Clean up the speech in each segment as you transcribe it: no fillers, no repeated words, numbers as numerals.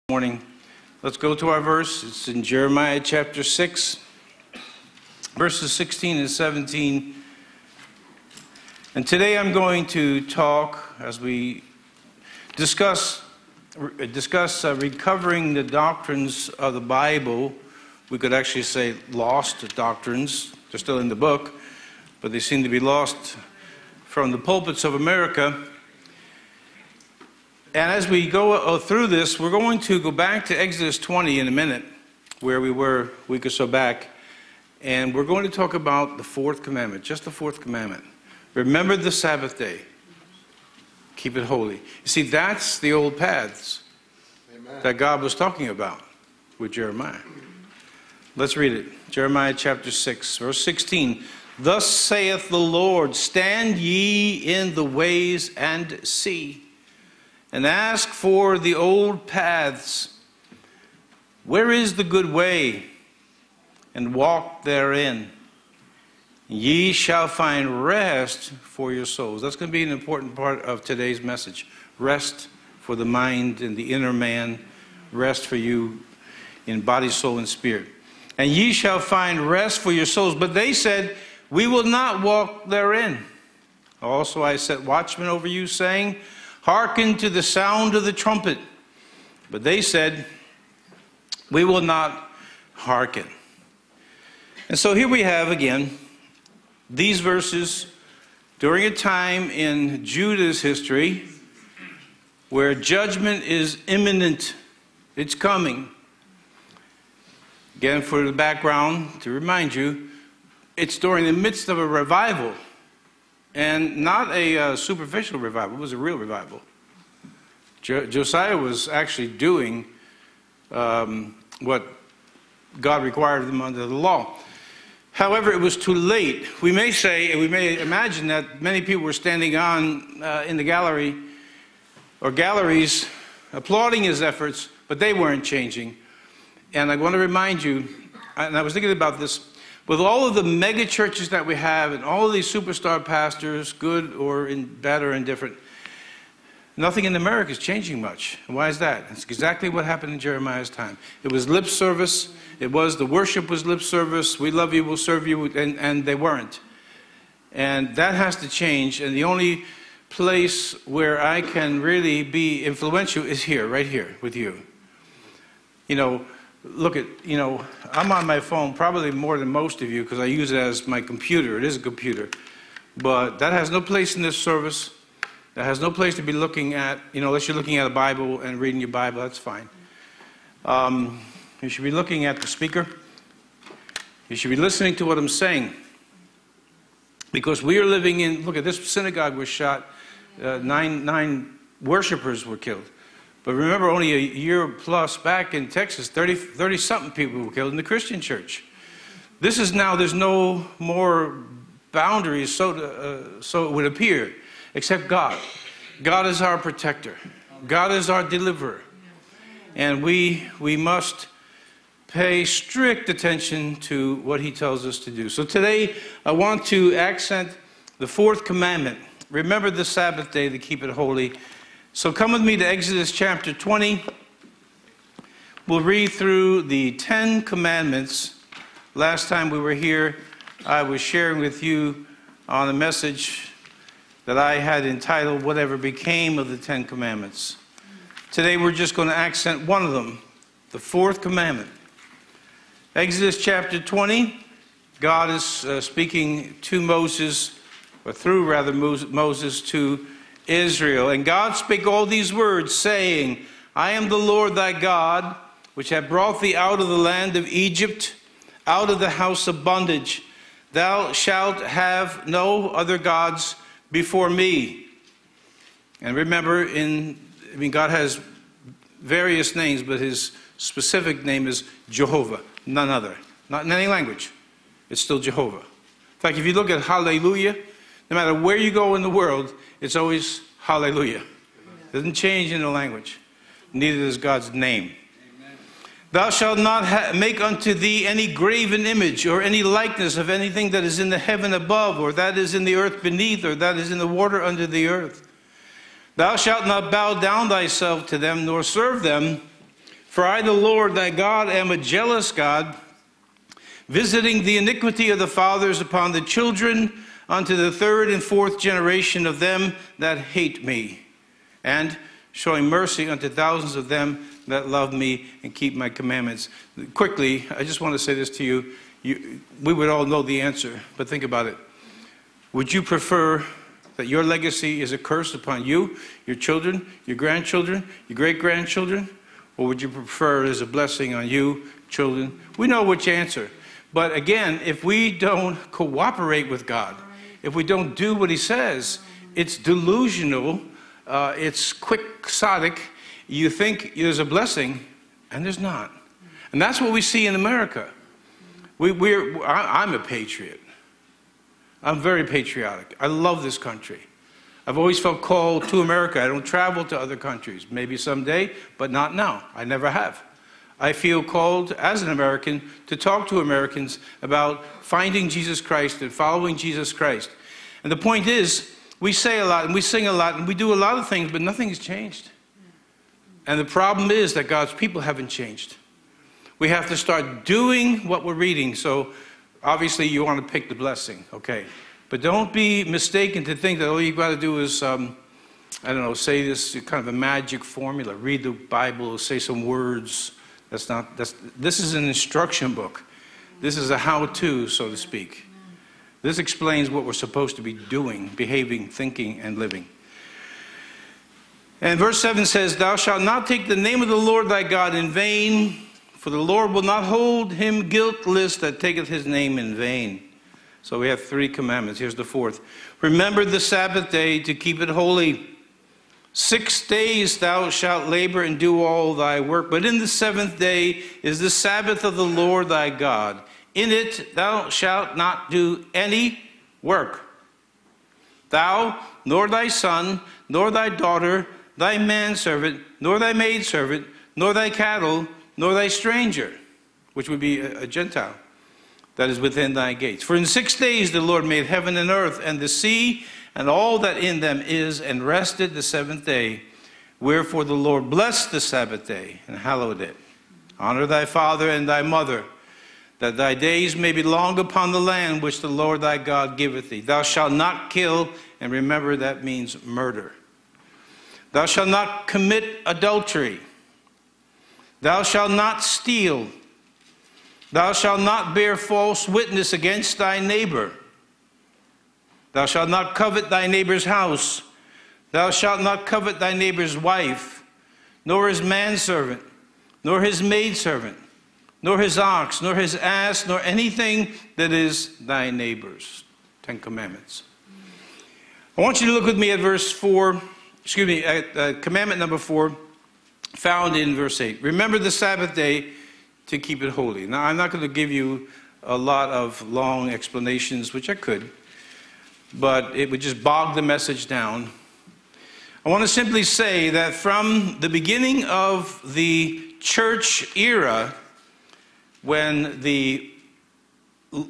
Morning. Let's go to our verse. It's in Jeremiah chapter 6, verses 16 and 17. And today I'm going to talk as we discuss recovering the doctrines of the Bible. We could actually say lost doctrines. They're still in the book, but they seem to be lost from the pulpits of America. And as we go through this, we're going to go back to Exodus 20 in a minute, where we were a week or so back. And we're going to talk about the fourth commandment, just the fourth commandment. Remember the Sabbath day. Keep it holy. You see, that's the old paths that God was talking about with Jeremiah. Let's read it. Jeremiah chapter 6, verse 16. Thus saith the Lord, stand ye in the ways and see, and ask for the old paths. Where is the good way? And walk therein. Ye shall find rest for your souls. That's going to be an important part of today's message. Rest for the mind and the inner man. Rest for you in body, soul, and spirit. And ye shall find rest for your souls. But they said, we will not walk therein. Also I set watchmen over you, saying, hearken to the sound of the trumpet. But they said, we will not hearken. And so here we have again these verses during a time in Judah's history where judgment is imminent. It's coming. Again, for the background, to remind you, it's during the midst of a revival. And not a superficial revival. It was a real revival. Josiah was actually doing what God required of them under the law. However, it was too late. We may say, and we may imagine that many people were standing on in the gallery or galleries applauding his efforts, but they weren't changing. And I want to remind you, and I was thinking about this, with all of the mega churches that we have and all of these superstar pastors, good or bad or indifferent, nothing in America is changing much. And why is that? It's exactly what happened in Jeremiah's time. It was lip service. The worship was lip service. We love you, we'll serve you, and they weren't. And that has to change. And the only place where I can really be influential is here, right here, with you. You know, look at, I'm on my phone probably more than most of you because I use it as my computer. It is a computer. But that has no place in this service. That has no place to be looking at, unless you're looking at a Bible and reading your Bible, that's fine. You should be looking at the speaker. You should be listening to what I'm saying. Because we are living in, look at this synagogue was shot, nine worshipers were killed. But remember, only a year plus back in Texas, 30-something people were killed in the Christian church. This is now, there's no more boundaries, so it would appear, except God. God is our protector. God is our deliverer. And we must pay strict attention to what he tells us to do. So today, I want to accent the fourth commandment. Remember the Sabbath day to keep it holy. So come with me to Exodus chapter 20. We'll read through the 10 commandments. Last time we were here, I was sharing with you on a message that I had entitled, Whatever Became of the 10 Commandments. Today we're just going to accent one of them, the fourth commandment. Exodus chapter 20, God is speaking to Moses, or through rather Moses to Israel. And God spake all these words, saying, I am the Lord thy God, which have brought thee out of the land of Egypt, out of the house of bondage. Thou shalt have no other gods before me. And remember, God has various names, but his specific name is Jehovah, none other. Not in any language. It's still Jehovah. In fact, if you look at hallelujah, no matter where you go in the world, it's always hallelujah. It doesn't change in the language. Neither does God's name. Amen. Thou shalt not make unto thee any graven image or any likeness of anything that is in the heaven above, or that is in the earth beneath, or that is in the water under the earth. Thou shalt not bow down thyself to them, nor serve them, For I, the Lord thy God, am a jealous God, visiting the iniquity of the fathers upon the children unto the third and fourth generation of them that hate me, and showing mercy unto thousands of them that love me and keep my commandments. Quickly, I just want to say this to you. We would all know the answer, but think about it. Would you prefer that your legacy is a curse upon you, your children, your grandchildren, your great-grandchildren? Or would you prefer it as a blessing on you, children? We know which answer. But again, if we don't cooperate with God, if we don't do what he says, it's delusional, it's quixotic. You think there's a blessing, and there's not. And that's what we see in America. I'm a patriot. I'm very patriotic. I love this country. I've always felt called to America. I don't travel to other countries. Maybe someday, but not now. I never have. I feel called as an American to talk to Americans about finding Jesus Christ and following Jesus Christ. And the point is, we say a lot and we sing a lot and we do a lot of things, but nothing has changed. And the problem is that God's people haven't changed. We have to start doing what we're reading. So obviously you want to pick the blessing, okay? But don't be mistaken to think that all you've got to do is, I don't know, say this kind of a magic formula, read the Bible, say some words. This is an instruction book. This is a how-to, so to speak. This explains what we're supposed to be doing, behaving, thinking, and living. And verse 7 says, Thou shalt not take the name of the Lord thy God in vain, for the Lord will not hold him guiltless that taketh his name in vain. So we have 3 commandments. Here's the 4th. Remember the Sabbath day to keep it holy. 6 days thou shalt labor and do all thy work, but in the 7th day is the Sabbath of the Lord thy God. In it thou shalt not do any work. Thou, nor thy son, nor thy daughter, thy manservant, nor thy maidservant, nor thy cattle, nor thy stranger, which would be a Gentile, that is within thy gates. For in 6 days the Lord made heaven and earth and the sea and all that in them is, and rested the 7th day. Wherefore the Lord blessed the Sabbath day and hallowed it. Honor thy father and thy mother, that thy days may be long upon the land which the Lord thy God giveth thee. Thou shalt not kill, and remember that means murder. Thou shalt not commit adultery. Thou shalt not steal. Thou shalt not bear false witness against thy neighbor. Thou shalt not covet thy neighbor's house. Thou shalt not covet thy neighbor's wife, nor his manservant, nor his maidservant, nor his ox, nor his ass, nor anything that is thy neighbor's. 10 Commandments. I want you to look with me at commandment number 4, found in verse 8. Remember the Sabbath day to keep it holy. Now, I'm not going to give you a lot of long explanations, which I could, but it would just bog the message down. I want to simply say that from the beginning of the church era, when the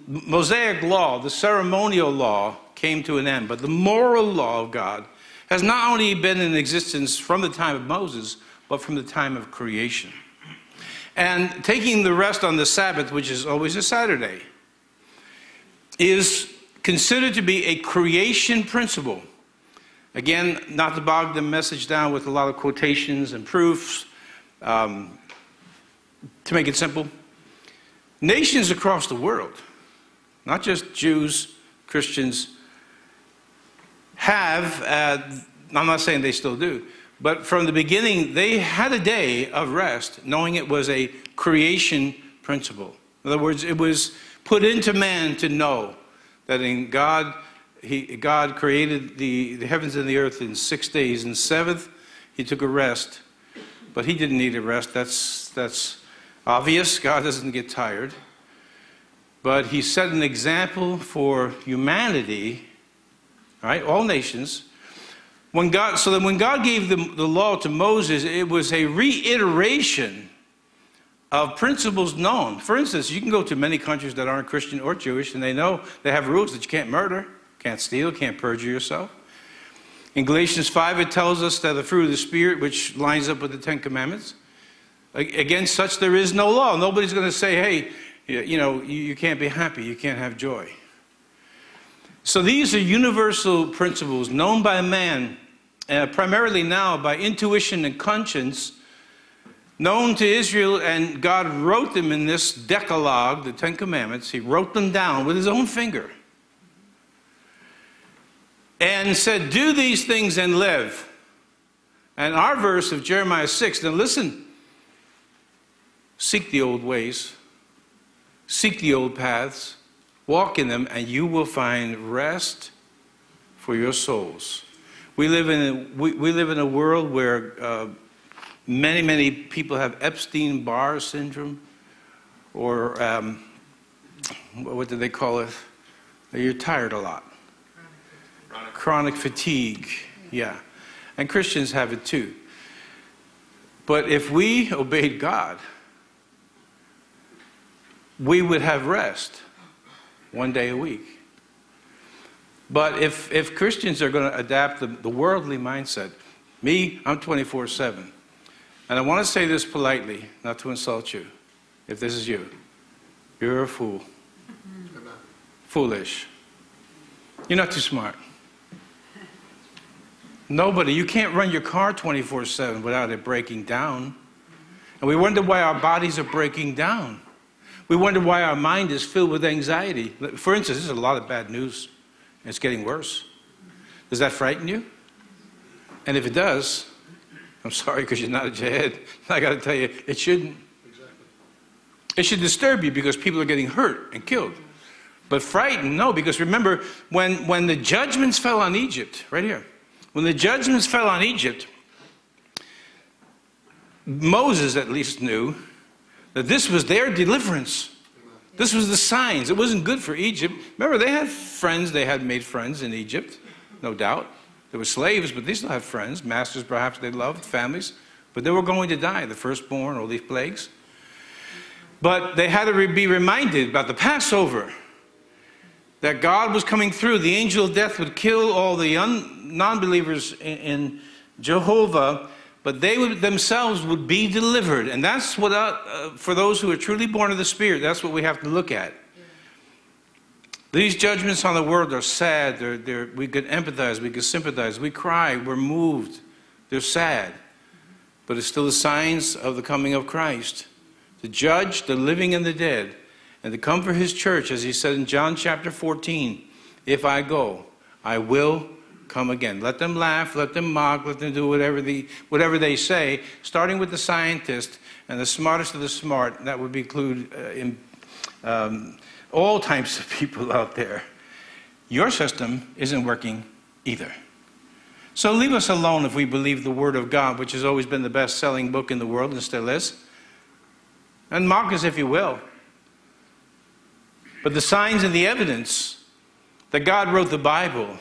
Mosaic law, the ceremonial law, came to an end, but the moral law of God has not only been in existence from the time of Moses, but from the time of creation. And taking the rest on the Sabbath, which is always a Saturday, is considered to be a creation principle. Again, not to bog the message down with a lot of quotations and proofs, to make it simple, nations across the world, not just Jews, Christians, have, I'm not saying they still do, but from the beginning, they had a day of rest, knowing it was a creation principle. In other words, it was put into man to know that in God, God created the heavens and the earth in 6 days. In 7th, he took a rest, but he didn't need a rest. That's obvious. God doesn't get tired. But he set an example for humanity, right? All nations. So that when God gave the law to Moses, it was a reiteration of principles known. For instance, you can go to many countries that aren't Christian or Jewish, and they know they have rules that you can't murder, can't steal, can't perjure yourself. In Galatians 5, it tells us that the fruit of the Spirit, which lines up with the 10 Commandments, Against such there is no law. Nobody's going to say, hey, you can't be happy, you can't have joy. So these are universal principles known by man, primarily now by intuition and conscience, known to Israel, and God wrote them in this Decalogue, the Ten Commandments. He wrote them down with his own finger and said, do these things and live. And our verse of Jeremiah 6, now listen, seek the old ways, seek the old paths, walk in them, and you will find rest for your souls. We live in a world where many people have Epstein-Barr syndrome, or what do they call it? You're tired a lot. Chronic fatigue, yeah. And Christians have it too. But if we obeyed God, we would have rest one day a week. But if Christians are going to adapt the worldly mindset, I'm 24/7. And I want to say this politely, not to insult you, if this is you. You're a fool. Amen. Foolish. You're not too smart. Nobody. You can't run your car 24/7 without it breaking down. And we wonder why our bodies are breaking down. We wonder why our mind is filled with anxiety. For instance, there's a lot of bad news, and it's getting worse. Does that frighten you? And if it does, I'm sorry because you're nodding your head. I got to tell you, it shouldn't. Exactly. It should disturb you because people are getting hurt and killed. But frightened, no, because remember, when the judgments fell on Egypt, right here, when the judgments fell on Egypt, Moses at least knew that this was their deliverance. This was the signs. It wasn't good for Egypt. Remember, they had friends. They had made friends in Egypt, no doubt. They were slaves, but they still had friends. Masters, perhaps, they loved, families. But they were going to die, the firstborn, all these plagues. But they had to be reminded about the Passover, that God was coming through. The angel of death would kill all the non-believers in Jehovah, but they themselves would be delivered. And that's what, for those who are truly born of the Spirit, that's what we have to look at. These judgments on the world are sad. We can empathize, we can sympathize, we cry, we're moved. They're sad. But it's still the signs of the coming of Christ, to judge the living and the dead, and to come for his church, as he said in John chapter 14, if I go, I will come again. Let them laugh, let them mock, let them do whatever they say, starting with the scientist and the smartest of the smart. That would include all types of people out there. Your system isn't working either. So leave us alone if we believe the Word of God, which has always been the best-selling book in the world and still is. And mock us if you will. But the signs and the evidence that God wrote the Bible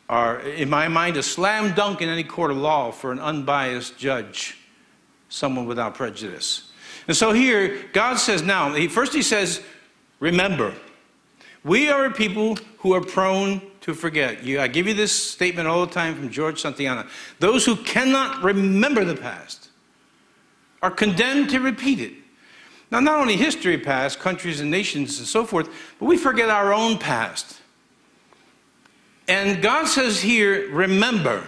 are, in my mind, a slam dunk in any court of law for an unbiased judge, someone without prejudice. And so here, God says now, first he says, remember. We are a people who are prone to forget. I give you this statement all the time from George Santayana. Those who cannot remember the past are condemned to repeat it. Now, not only history past, countries and nations and so forth, but we forget our own past. And God says here, remember.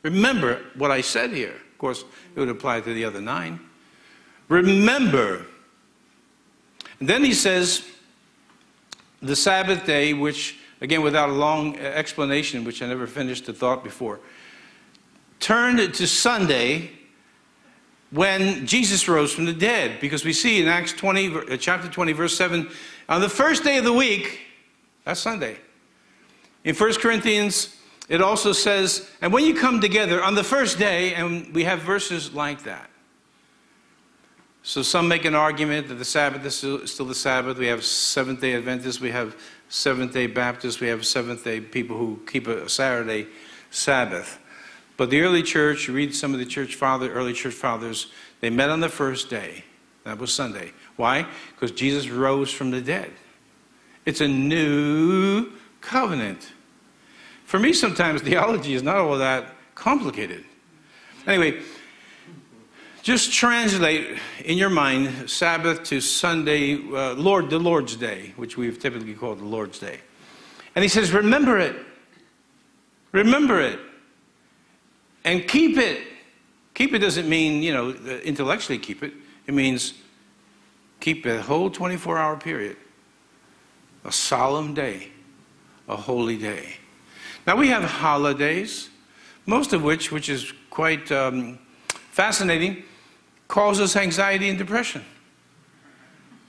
Remember what I said here. Of course, it would apply to the other 9. Remember. And then he says, the Sabbath day, which, again, without a long explanation, which I never finished the thought before, turned to Sunday, when Jesus rose from the dead. Because we see in Acts 20, chapter 20, verse 7, on the first day of the week, that's Sunday. In 1 Corinthians, it also says, and when you come together on the first day, and we have verses like that. So some make an argument that the Sabbath is still the Sabbath. We have Seventh-day Adventists, we have Seventh-day Baptists, we have Seventh-day people who keep a Saturday Sabbath. But the early church, you read some of the early church fathers, they met on the first day. That was Sunday. Why? Because Jesus rose from the dead. It's a new covenant. For me, sometimes theology is not all that complicated. Anyway, Just translate in your mind Sabbath to Sunday, the Lord's Day, which we've typically called the Lord's Day. And he says, remember it. Remember it. And keep it. Keep it doesn't mean, intellectually keep it. It means keep a whole 24-hour period. A solemn day. A holy day. Now we have holidays, most of which is quite fascinating, cause us anxiety and depression.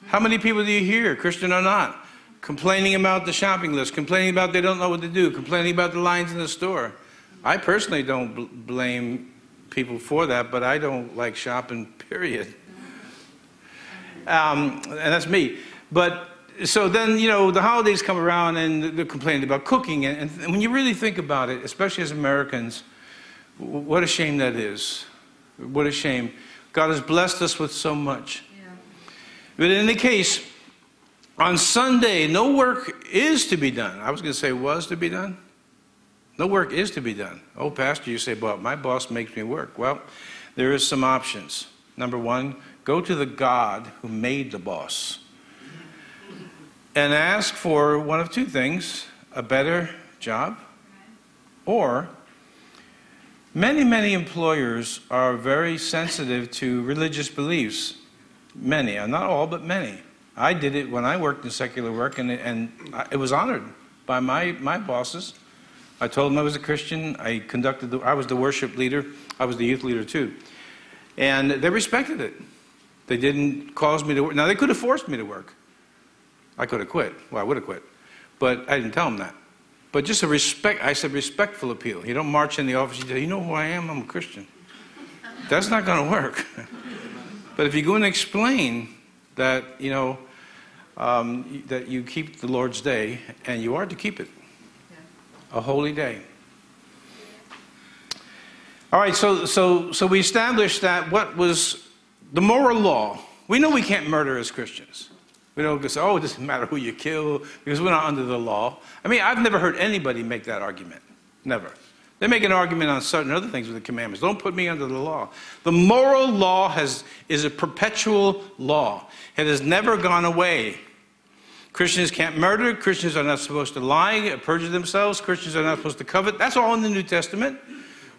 How many people do you hear, Christian or not, complaining about the shopping list, complaining about they don't know what to do, complaining about the lines in the store? I personally don't blame people for that, but I don't like shopping, period. And that's me. But so then, the holidays come around and they're complaining about cooking. And when you really think about it, especially as Americans, what a shame that is. What a shame. God has blessed us with so much. Yeah. But in any case, on Sunday, no work is to be done. I was going to say was to be done. No work is to be done. Oh, Pastor, you say, well, my boss makes me work. Well, there is some options. Number one, go to the God who made the boss and ask for one of two things, a better job, or many employers are very sensitive to religious beliefs. Many, not all, but many. I did it when I worked in secular work, and it was honored by my bosses. I told them I was a Christian. I was the worship leader. I was the youth leader too. And they respected it. They didn't cause me to work. Now, they could have forced me to work. I could have quit. Well, I would have quit. But I didn't tell them that. But just I said respectful appeal. You don't march in the office and say, you know who I am? I'm a Christian. That's not going to work. But if you go and explain that, that you keep the Lord's Day, and you are to keep it, a holy day. All right, so we established that what was the moral law. We know we can't murder as Christians. We don't say, oh, it doesn't matter who you kill because we're not under the law. I mean, I've never heard anybody make that argument. Never. They make an argument on certain other things with the commandments. Don't put me under the law. The moral law is a perpetual law. It has never gone away. Christians can't murder. Christians are not supposed to lie, perjure themselves. Christians are not supposed to covet. That's all in the New Testament.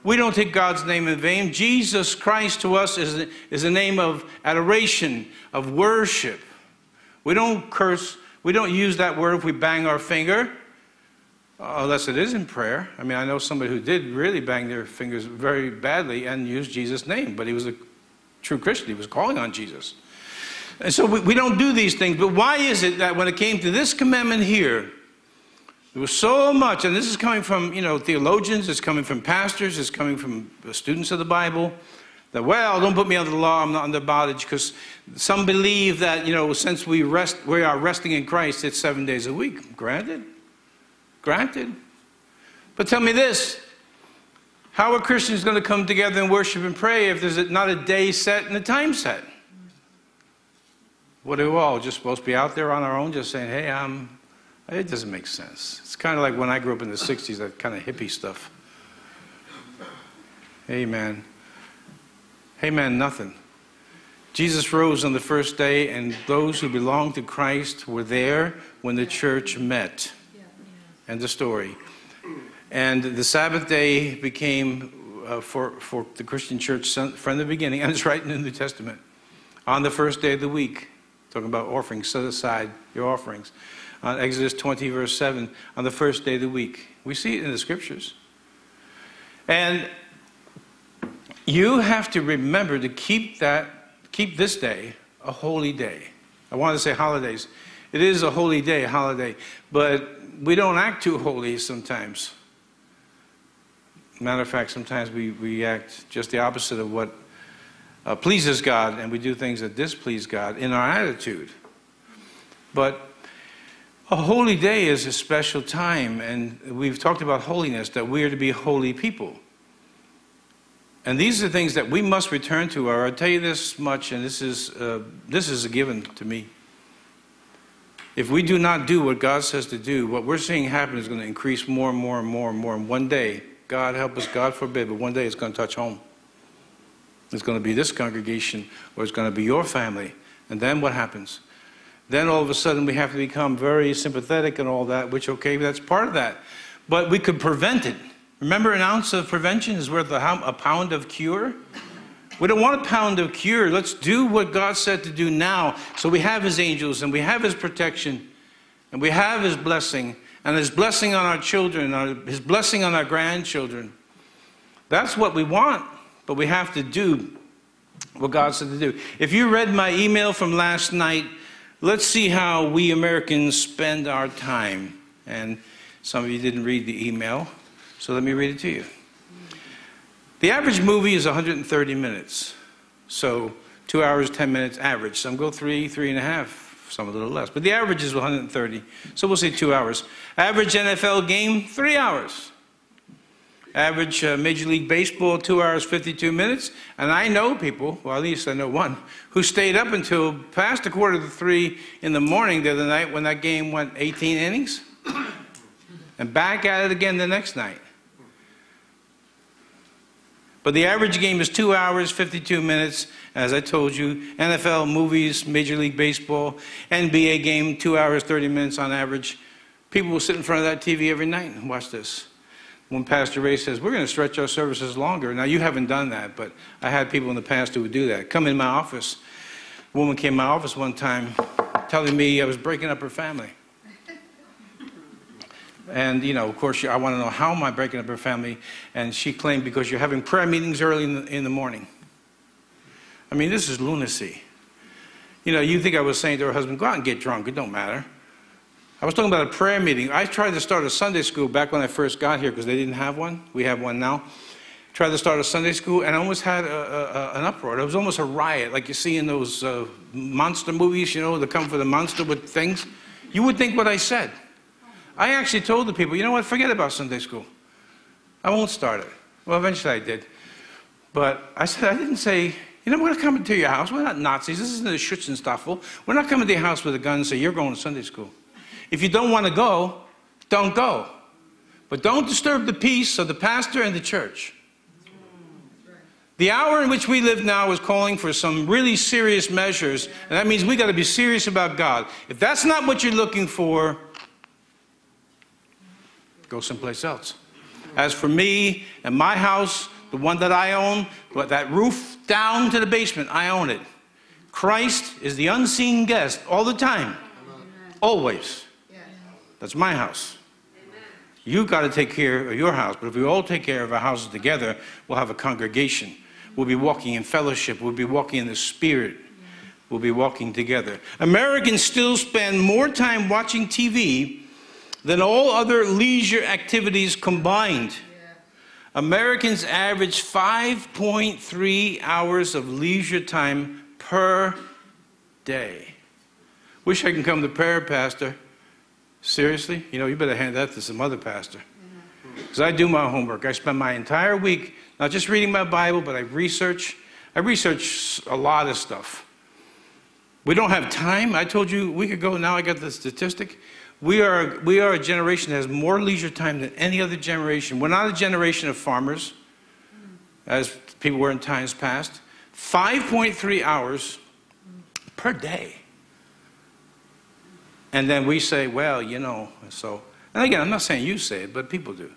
We don't take God's name in vain. Jesus Christ to us is a name of adoration, of worship. We don't curse. We don't use that word if we bang our finger, unless it is in prayer. I mean, I know somebody who did really bang their fingers very badly and used Jesus' name, but he was a true Christian. He was calling on Jesus. And so we don't do these things. But why is it that when it came to this commandment here, there was so much, and this is coming from, theologians, it's coming from pastors, it's coming from students of the Bible, that, well, don't put me under the law, I'm not under bondage, because some believe that, since we are resting in Christ, it's 7 days a week. Granted. Granted. But tell me this, how are Christians going to come together and worship and pray if there's not a day set and a time set? What are we all just supposed to be out there on our own just saying, hey, it doesn't make sense. It's kind of like when I grew up in the 60s, that kind of hippie stuff. Amen. Amen, nothing. Jesus rose on the first day, and those who belonged to Christ were there when the church met. End of story. And the Sabbath day became, for the Christian church from the beginning, and it's right in the New Testament, on the first day of the week. Talking about offerings, set aside your offerings. On Exodus 20, verse 7, on the first day of the week. We see it in the scriptures. And you have to remember to keep this day a holy day. I want to say holidays. It is a holy day, a holiday. But we don't act too holy sometimes. Matter of fact, sometimes we act just the opposite of what pleases God, and we do things that displease God in our attitude. But a holy day is a special time, and we've talked about holiness, that we are to be holy people. And these are things that we must return to. I'll tell you this much, and this is a given to me. If we do not do what God says to do, what we're seeing happen is going to increase more and more and more and more. And one day, God help us, God forbid, but one day it's going to touch home. It's going to be this congregation, or it's going to be your family. And then what happens? Then all of a sudden we have to become very sympathetic and all that, which, okay, that's part of that. But we could prevent it. Remember, an ounce of prevention is worth a pound of cure? We don't want a pound of cure. Let's do what God said to do now. So we have his angels, and we have his protection, and we have his blessing, and his blessing on our children, his blessing on our grandchildren. That's what we want, but we have to do what God said to do. If you read my email from last night, let's see how we Americans spend our time. And some of you didn't read the email, so let me read it to you. The average movie is 130 minutes. So 2 hours, 10 minutes average. Some go 3.5, some a little less. But the average is 130. So we'll say 2 hours. Average NFL game, 3 hours. Average Major League Baseball, 2 hours, 52 minutes. And I know people, well, at least I know one, who stayed up until past 2:45 in the morning the other night when that game went 18 innings. And back at it again the next night. But the average game is 2 hours, 52 minutes. As I told you, NFL, movies, Major League Baseball, NBA game, 2 hours, 30 minutes on average. People will sit in front of that TV every night and watch this. When Pastor Ray says, we're going to stretch our services longer. Now, you haven't done that, but I had people in the past who would do that. Come in my office. A woman came in my office one time telling me I was breaking up her family. And, you know, of course, I want to know, how am I breaking up her family? And she claimed, because you're having prayer meetings early in the morning. I mean, this is lunacy. You know, you think I was saying to her husband, go out and get drunk. It don't matter. I was talking about a prayer meeting. I tried to start a Sunday school back when I first got here because they didn't have one. We have one now. Tried to start a Sunday school, and I almost had an uproar. It was almost a riot, like you see in those monster movies, you know, that come for the monster with things. You would think what I said. I actually told the people, you know what, forget about Sunday school. I won't start it. Well, eventually I did. But I said, I didn't say, you know, we're not coming to your house. We're not Nazis. This isn't a Schützenstaffel. We're not coming to your house with a gun and say, you're going to Sunday school. If you don't want to go, don't go. But don't disturb the peace of the pastor and the church. The hour in which we live now is calling for some really serious measures, and that means we got to be serious about God. If that's not what you're looking for, go someplace else. As for me and my house, the one that I own, that roof down to the basement, I own it. Christ is the unseen guest all the time. Always. That's my house. You've got to take care of your house, but if we all take care of our houses together, we'll have a congregation. We'll be walking in fellowship. We'll be walking in the Spirit. We'll be walking together. Americans still spend more time watching TV than all other leisure activities combined. Americans average 5.3 hours of leisure time per day. Wish I could come to prayer, Pastor. Seriously? You know, you better hand that to some other pastor. Because I do my homework. I spend my entire week not just reading my Bible, but I research a lot of stuff. We don't have time. I told you a week ago, now I got the statistic. We are a generation that has more leisure time than any other generation. We're not a generation of farmers, as people were in times past. 5.3 hours per day. And then we say, well, you know, so. And again, I'm not saying you say it, but people do.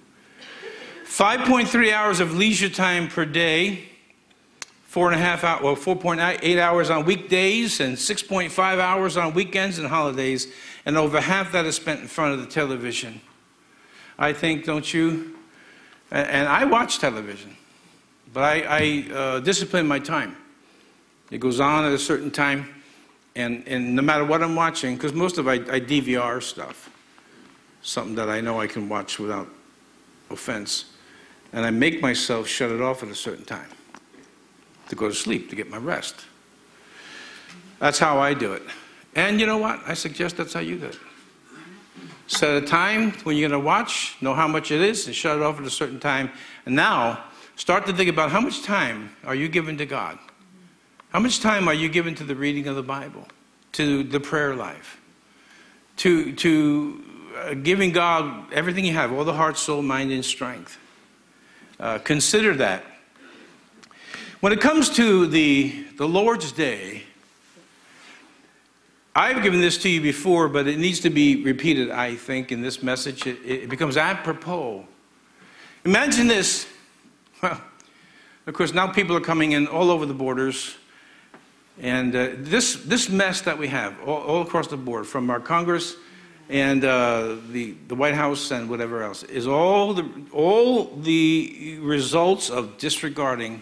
5.3 hours of leisure time per day, 4.8 hours on weekdays, and 6.5 hours on weekends and holidays, and over half that is spent in front of the television. I think, don't you? And I watch television, but I discipline my time. It goes on at a certain time, and no matter what I'm watching, because most of it I DVR stuff, something that I know I can watch without offense, and I make myself shut it off at a certain time to go to sleep, to get my rest. That's how I do it. And you know what? I suggest that's how you do it. Set a time when you're going to watch, know how much it is, and shut it off at a certain time. And now, start to think about how much time are you giving to God? How much time are you giving to the reading of the Bible, to the prayer life, to giving God everything you have, all the heart, soul, mind, and strength? Consider that. When it comes to the Lord's Day, I've given this to you before, but it needs to be repeated, I think, in this message. It becomes apropos. Imagine this. Well, of course, now people are coming in all over the borders. And this mess that we have all across the board, from our Congress and the White House and whatever else, is all the results of disregarding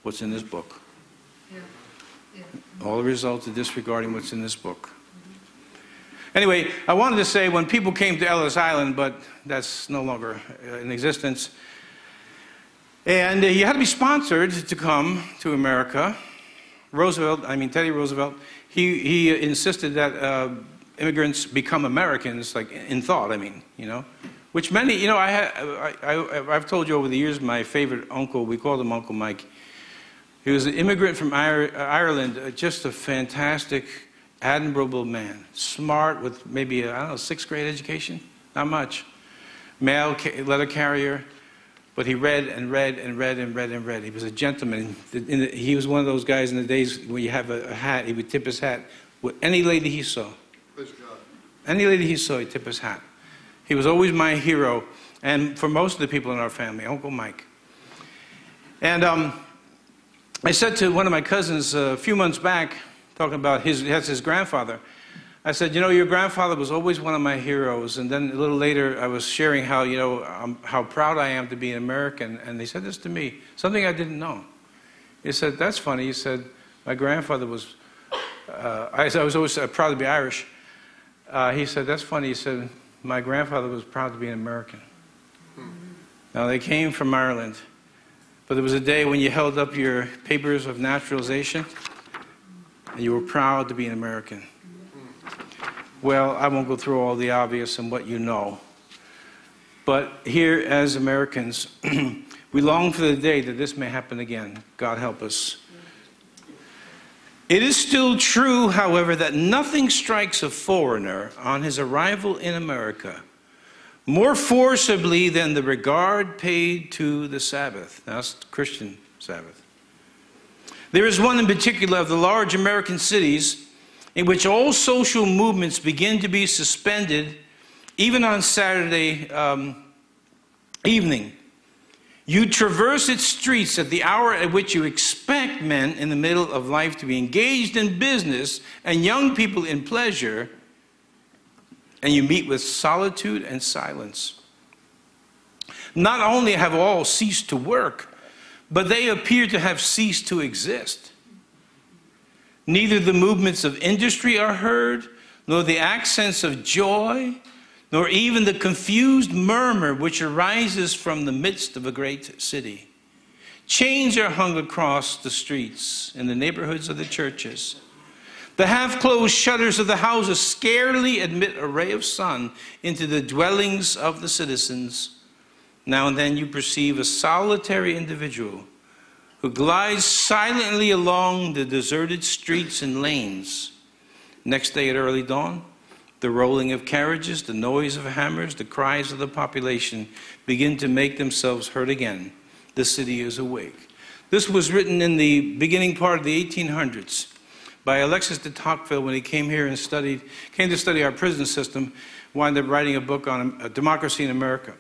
what's in this book. All the results of disregarding what's in this book. Anyway, I wanted to say, when people came to Ellis Island, but that's no longer in existence, and you had to be sponsored to come to America. Teddy Roosevelt, he insisted that immigrants become Americans, like in thought, which many, I've told you over the years, my favorite uncle, we called him Uncle Mike. He was an immigrant from Ireland, just a fantastic, admirable man. Smart, with maybe, 6th grade education, not much. Male letter carrier, but he read and read and read and read and read. He was a gentleman. He was one of those guys in the days when you have a hat, he would tip his hat with any lady he saw. Praise God. Any lady he saw, he'd tip his hat. He was always my hero, and for most of the people in our family, Uncle Mike. And I said to one of my cousins a few months back, talking about his grandfather, I said, your grandfather was always one of my heroes. And then a little later, I was sharing how, how proud I am to be an American. And they said this to me, something I didn't know. He said, that's funny. He said, my grandfather was, I was always proud to be Irish. He said, that's funny. He said, my grandfather was proud to be an American. Now, they came from Ireland. But there was a day when you held up your papers of naturalization, and you were proud to be an American. Well, I won't go through all the obvious and what you know. But here, as Americans, we long for the day that this may happen again. God help us. It is still true, however, that nothing strikes a foreigner on his arrival in America more forcibly than the regard paid to the Sabbath. That's the Christian Sabbath. There is one in particular of the large American cities in which all social movements begin to be suspended, even on Saturday evening. You traverse its streets at the hour at which you expect men in the middle of life to be engaged in business and young people in pleasure, and you meet with solitude and silence. Not only have all ceased to work, but they appear to have ceased to exist. Neither the movements of industry are heard, nor the accents of joy, nor even the confused murmur which arises from the midst of a great city. Chains are hung across the streets in the neighborhoods of the churches. The half-closed shutters of the houses scarcely admit a ray of sun into the dwellings of the citizens. Now and then you perceive a solitary individual who glides silently along the deserted streets and lanes. Next day at early dawn, the rolling of carriages, the noise of hammers, the cries of the population begin to make themselves heard again. The city is awake. This was written in the beginning part of the 1800s. By Alexis de Tocqueville, when he came here and came to study our prison system, wound up writing a book on democracy in America.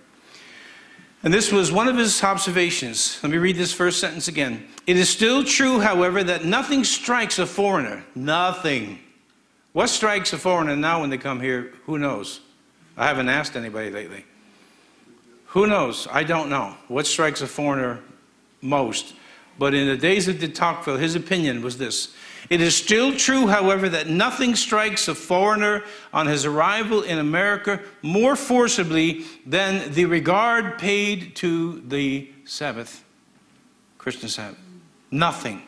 And this was one of his observations. Let me read this first sentence again. It is still true, however, that nothing strikes a foreigner. Nothing. What strikes a foreigner now when they come here? Who knows? I haven't asked anybody lately. Who knows? I don't know. What strikes a foreigner most? But in the days of de Tocqueville, his opinion was this. It is still true, however, that nothing strikes a foreigner on his arrival in America more forcibly than the regard paid to the Sabbath, Christian Sabbath. Nothing.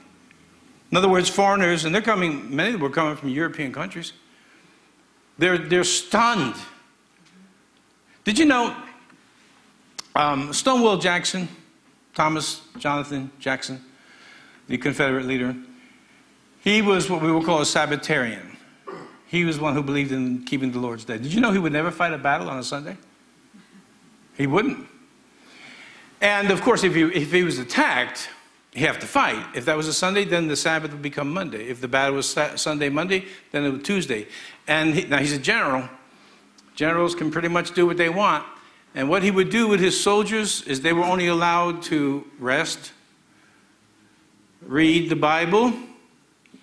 In other words, foreigners, and they're coming, many of them were coming from European countries, they're stunned. Did you know Stonewall Jackson, Thomas Jonathan Jackson, the Confederate leader, he was what we would call a Sabbatarian. He was one who believed in keeping the Lord's Day. Did you know he would never fight a battle on a Sunday? He wouldn't. And of course, if he was attacked, You have to fight. If that was a Sunday, then the Sabbath would become Monday. If the battle was Sunday, Monday, then it was Tuesday. And now he's a general. Generals can pretty much do what they want. And what he would do with his soldiers is they were only allowed to rest, read the Bible,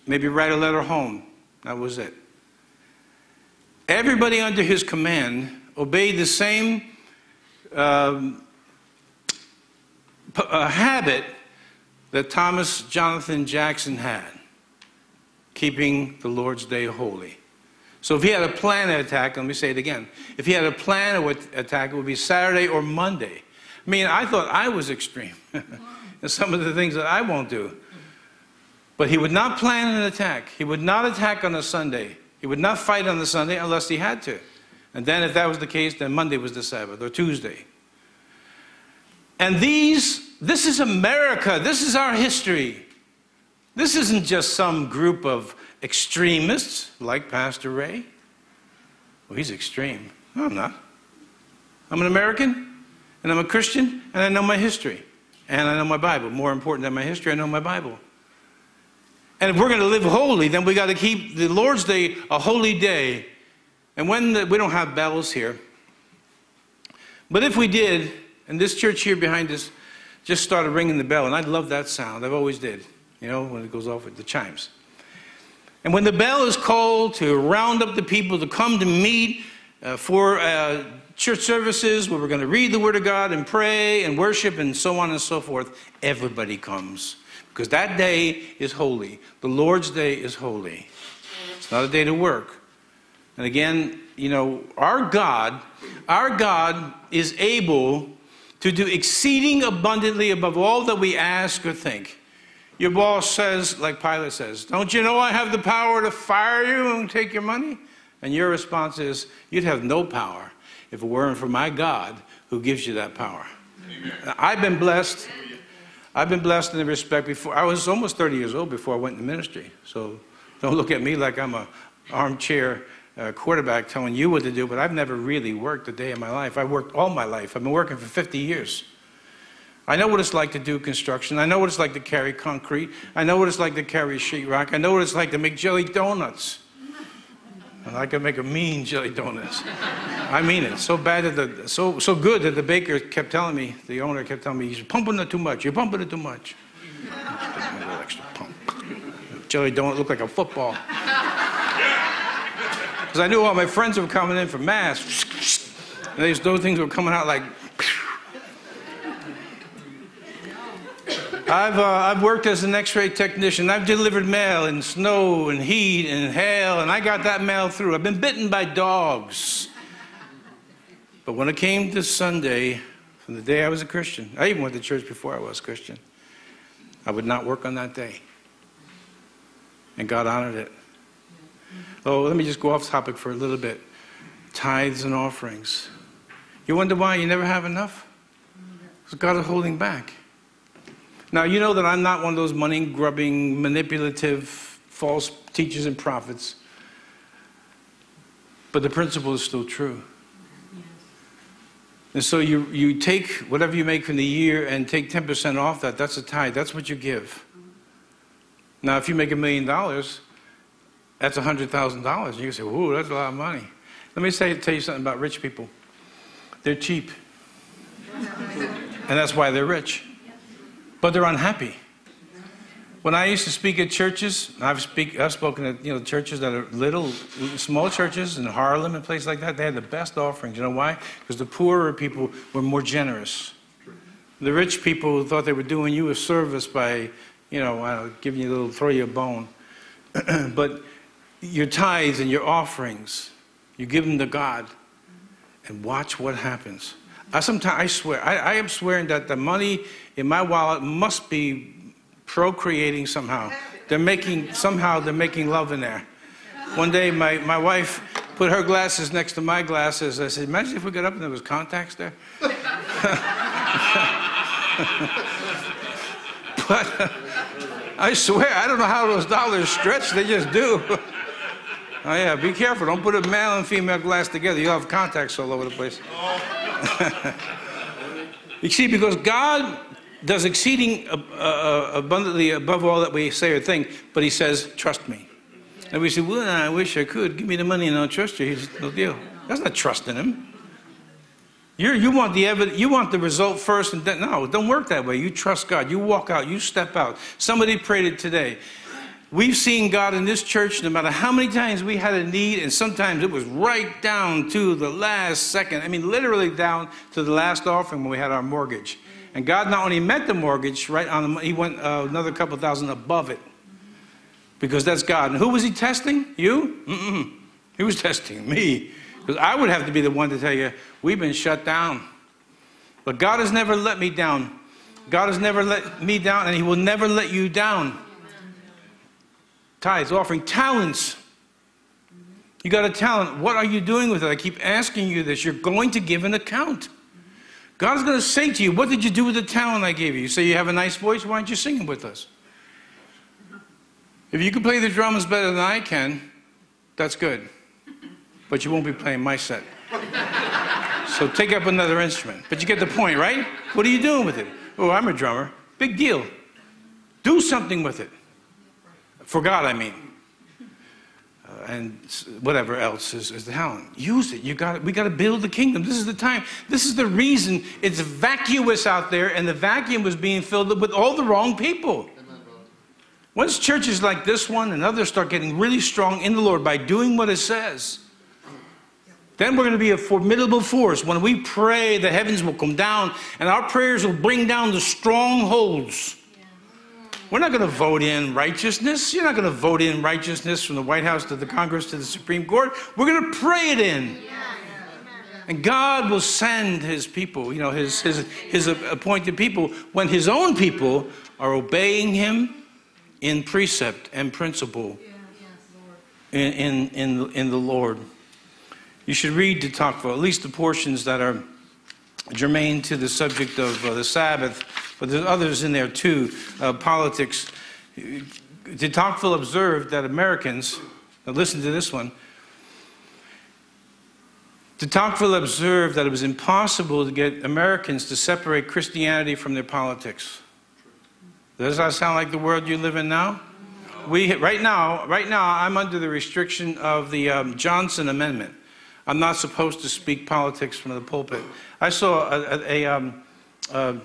maybe write a letter home. That was it. Everybody under his command obeyed the same habit that Thomas Jonathan Jackson had, keeping the Lord's Day holy. So if he had a plan to attack, let me say it again. If he had a plan to attack, it would be Saturday or Monday. I mean, I thought I was extreme. And some of the things that I won't do. But he would not plan an attack. He would not attack on a Sunday. He would not fight on the Sunday unless he had to. And then if that was the case, then Monday was the Sabbath, or Tuesday. And this is America. This is our history. This isn't just some group of extremists like Pastor Ray. Well, he's extreme. No, I'm not. I'm an American, and I'm a Christian, and I know my history. And I know my Bible. More important than my history, I know my Bible. And if we're going to live holy, then we got to keep the Lord's Day a holy day. And we don't have bells here. But if we did, and this church here behind us just started ringing the bell, and I love that sound. I've always did. You know, when it goes off with the chimes. And when the bell is called to round up the people to come to meet for church services where we're going to read the Word of God and pray and worship and so on and so forth, everybody comes. Because that day is holy. The Lord's Day is holy. It's not a day to work. And again, you know, our God is able to do exceeding abundantly above all that we ask or think. Your boss says, like Pilate says, don't you know I have the power to fire you and take your money? And your response is, you'd have no power if it weren't for my God who gives you that power. Amen. I've been blessed. I've been blessed in the respect before. I was almost 30 years old before I went into ministry. So don't look at me like I'm an armchair quarterback telling you what to do, but I've never really worked a day in my life. I've worked all my life. I've been working for 50 years. I know what it's like to do construction. I know what it's like to carry concrete. I know what it's like to carry sheetrock. I know what it's like to make jelly donuts. And I can make a mean jelly donuts. I mean it. So bad that so good that the baker kept telling me, the owner kept telling me, you're pumping it too much. You're pumping it too much. A little extra pump. Jelly donut looked like a football. Because I knew all my friends were coming in for mass. And those things were coming out like. I've worked as an X-ray technician. I've delivered mail in snow and heat and hail, and I got that mail through. I've been bitten by dogs. But when it came to Sunday, from the day I was a Christian, I even went to church before I was Christian, I would not work on that day. And God honored it. Oh, let me just go off topic for a little bit. Tithes and offerings. You wonder why you never have enough? Because God is holding back. Now, you know that I'm not one of those money-grubbing, manipulative, false teachers and prophets. But the principle is still true. And so you take whatever you make from the year and take 10% off that. That's a tithe. That's what you give. Now, if you make $1 million, that's $100,000. You can say, ooh, that's a lot of money. Let me tell you something about rich people. They're cheap. And that's why they're rich. But they're unhappy. When I used to speak at churches, I've spoken at churches that are small churches in Harlem and places like that. They had the best offerings. You know why? Because the poorer people were more generous. The rich people thought they were doing you a service by, giving you throw you a bone. But your tithes and your offerings, you give them to God, and watch what happens. I swear, I am swearing that the money in my wallet must be procreating somehow. They're making love in there. One day, my wife put her glasses next to my glasses. I said, imagine if we got up and there was contacts there. But I swear, I don't know how those dollars stretch. They just do. Oh yeah, be careful. Don't put a male and female glass together. You'll have contacts all over the place. You see, because God does exceeding abundantly above all that we say or think, but he says, trust me. And we say, well, I wish I could. Give me the money and I'll trust you. He says, no deal. That's not trusting him. You want the evidence, you want the result first, and then, no, it don't work that way. You trust God. You walk out. You step out. Somebody prayed it today. We've seen God in this church no matter how many times we had a need, and sometimes it was right down to the last second. I mean, literally down to the last offering when we had our mortgage. And God not only met the mortgage, right on the, he went another couple thousand above it. Because that's God. And who was he testing? You? Mm-mm. He was testing me. Because I would have to be the one to tell you, we've been shut down. But God has never let me down. God has never let me down, and he will never let you down. Tithes, offering, talents. You got a talent. What are you doing with it? I keep asking you this. You're going to give an account. God is going to say to you, what did you do with the talent I gave you? You say you have a nice voice. Why aren't you singing with us? If you can play the drums better than I can, that's good. But you won't be playing my set. So take up another instrument. But you get the point, right? What are you doing with it? Oh, I'm a drummer. Big deal. Do something with it. For God, I mean. And whatever else is the talent. Use it. We got to build the kingdom. This is the time. This is the reason it's vacuous out there, and the vacuum was being filled with all the wrong people. Once churches like this one and others start getting really strong in the Lord by doing what it says, then we're going to be a formidable force. When we pray, the heavens will come down, and our prayers will bring down the strongholds. We're not going to vote in righteousness. You're not going to vote in righteousness from the White House to the Congress to the Supreme Court. We're going to pray it in. And God will send his people, you know, his appointed people, when his own people are obeying him in precept and principle in the Lord. You should read de Tocqueville, at least the portions that are germane to the subject of the Sabbath, but there's others in there too. Politics. De Tocqueville observed that Americans, now listen to this one, de Tocqueville observed that it was impossible to get Americans to separate Christianity from their politics. Does that sound like the world you live in now? Right now, I'm under the restriction of the Johnson Amendment. I'm not supposed to speak politics from the pulpit. I saw a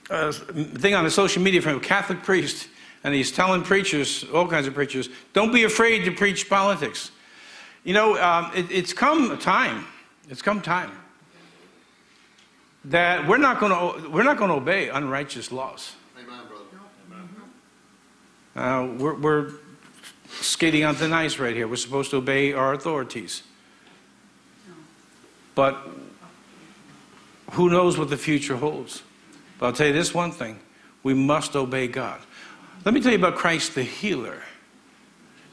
thing on the social media from a Catholic priest, and he's telling preachers, all kinds of preachers, don't be afraid to preach politics. You know, it's come time that we're not going to obey unrighteous laws. We're skating on thin ice right here. We're supposed to obey our authorities. But who knows what the future holds? But I'll tell you this one thing. We must obey God. Let me tell you about Christ the healer.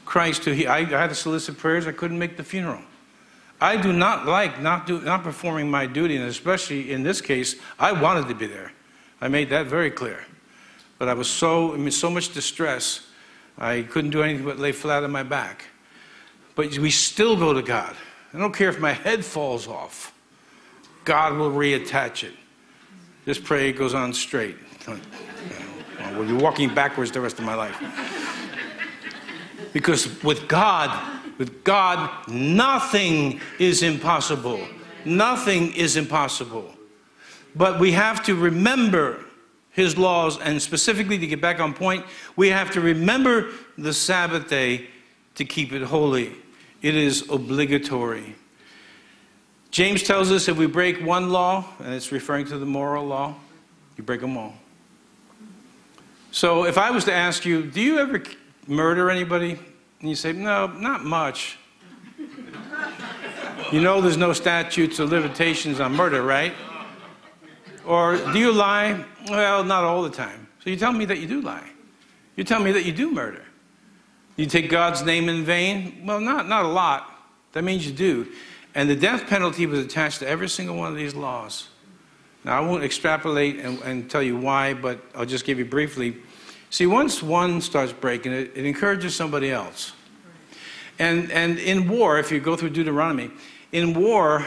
Christ who I had to solicit prayers. I couldn't make the funeral. I do not like not performing my duty, and especially in this case, I wanted to be there. I made that very clear. But I was in so much distress, I couldn't do anything but lay flat on my back. But we still go to God. I don't care if my head falls off. God will reattach it. Just pray it goes on straight. We'll be walking backwards the rest of my life. Because with God, nothing is impossible. Nothing is impossible. But we have to remember his laws, and specifically, to get back on point, we have to remember the Sabbath day to keep it holy. It is obligatory. James tells us if we break one law, and it's referring to the moral law, you break them all. So if I was to ask you, do you ever murder anybody? And you say, no, not much. You know there's no statutes or limitations on murder, right? Or do you lie? Well, not all the time. So you tell me that you do lie. You tell me that you do murder. You take God's name in vain? Well, not a lot. That means you do. And the death penalty was attached to every single one of these laws. Now, I won't extrapolate and tell you why, but I'll just give you briefly. See, once one starts breaking it, it encourages somebody else. And in war, if you go through Deuteronomy, in war,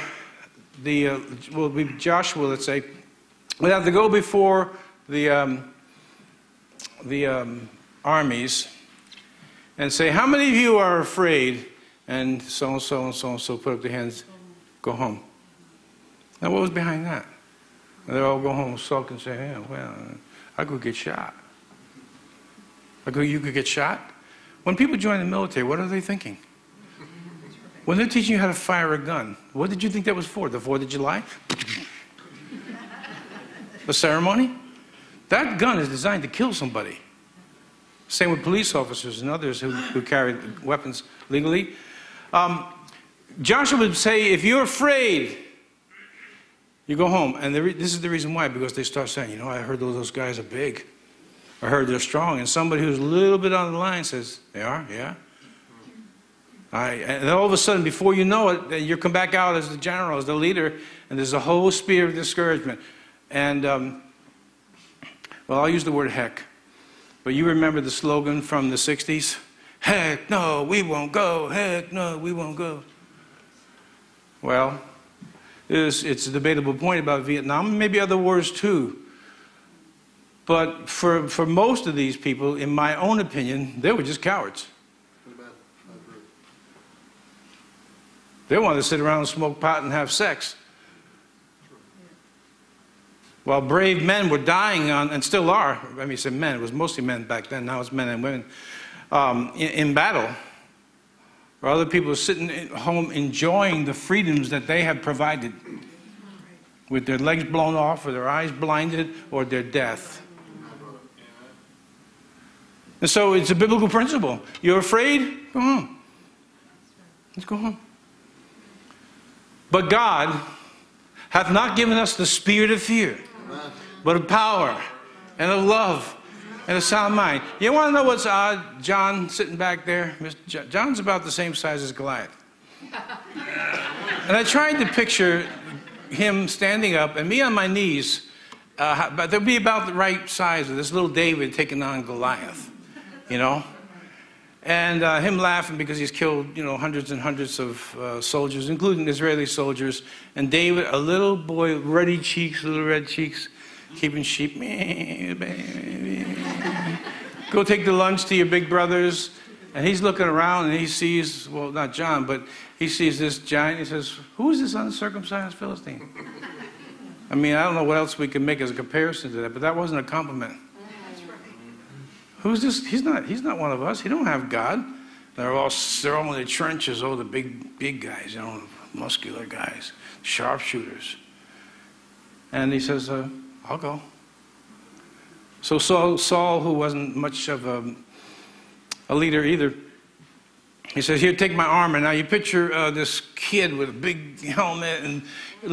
Joshua, let's say, would have to go before the armies and say, how many of you are afraid? And so-and-so and so-and-so put up their hands, go home. Now what was behind that? And they all go home sulk and say, yeah, well, I could get shot. You could get shot? When people join the military, what are they thinking? When they're teaching you how to fire a gun, what did you think that was for? The 4th of July? The ceremony? That gun is designed to kill somebody. Same with police officers and others who carry weapons legally. Joshua would say, if you're afraid, you go home. And this is the reason why, because they start saying, you know, I heard those guys are big. I heard they're strong. And somebody who's a little bit on the line says, they are? Yeah. And then all of a sudden, before you know it, you come back out as the general, as the leader, and there's a whole spirit of discouragement. And, well, I'll use the word heck. But you remember the slogan from the 60s? Heck no, we won't go. Heck no, we won't go. Well, it's a debatable point about Vietnam, maybe other wars too. But for most of these people, in my own opinion, they were just cowards. They wanted to sit around and smoke pot and have sex. While brave men were dying on, and still are, I mean, I said men, it was mostly men back then, now it's men and women, in battle. Or other people are sitting at home enjoying the freedoms that they have provided, with their legs blown off, or their eyes blinded, or their death. And so it's a biblical principle. You're afraid? Go home. Let's go home. But God hath not given us the spirit of fear, but of power and of love and a sound mind. You want to know what's odd? John sitting back there. John's about the same size as Goliath. And I tried to picture him standing up and me on my knees, but they'll be about the right size of this little David taking on Goliath, you know? And him laughing because he's killed, you know, hundreds and hundreds of soldiers, including Israeli soldiers. And David, a little boy, ruddy cheeks, little red cheeks, keeping sheep. Go take the lunch to your big brothers. And he's looking around and he sees, well, not John, but he sees this giant. He says, who is this uncircumcised Philistine? I mean, I don't know what else we can make as a comparison to that, but that wasn't a compliment. Who's this? He's not one of us. He don't have God. They're all in the trenches, the big guys, you know, muscular guys, sharpshooters. And he says, I'll go. So Saul, who wasn't much of a leader either, he says, here, take my armor. Now you picture this kid with a big helmet, and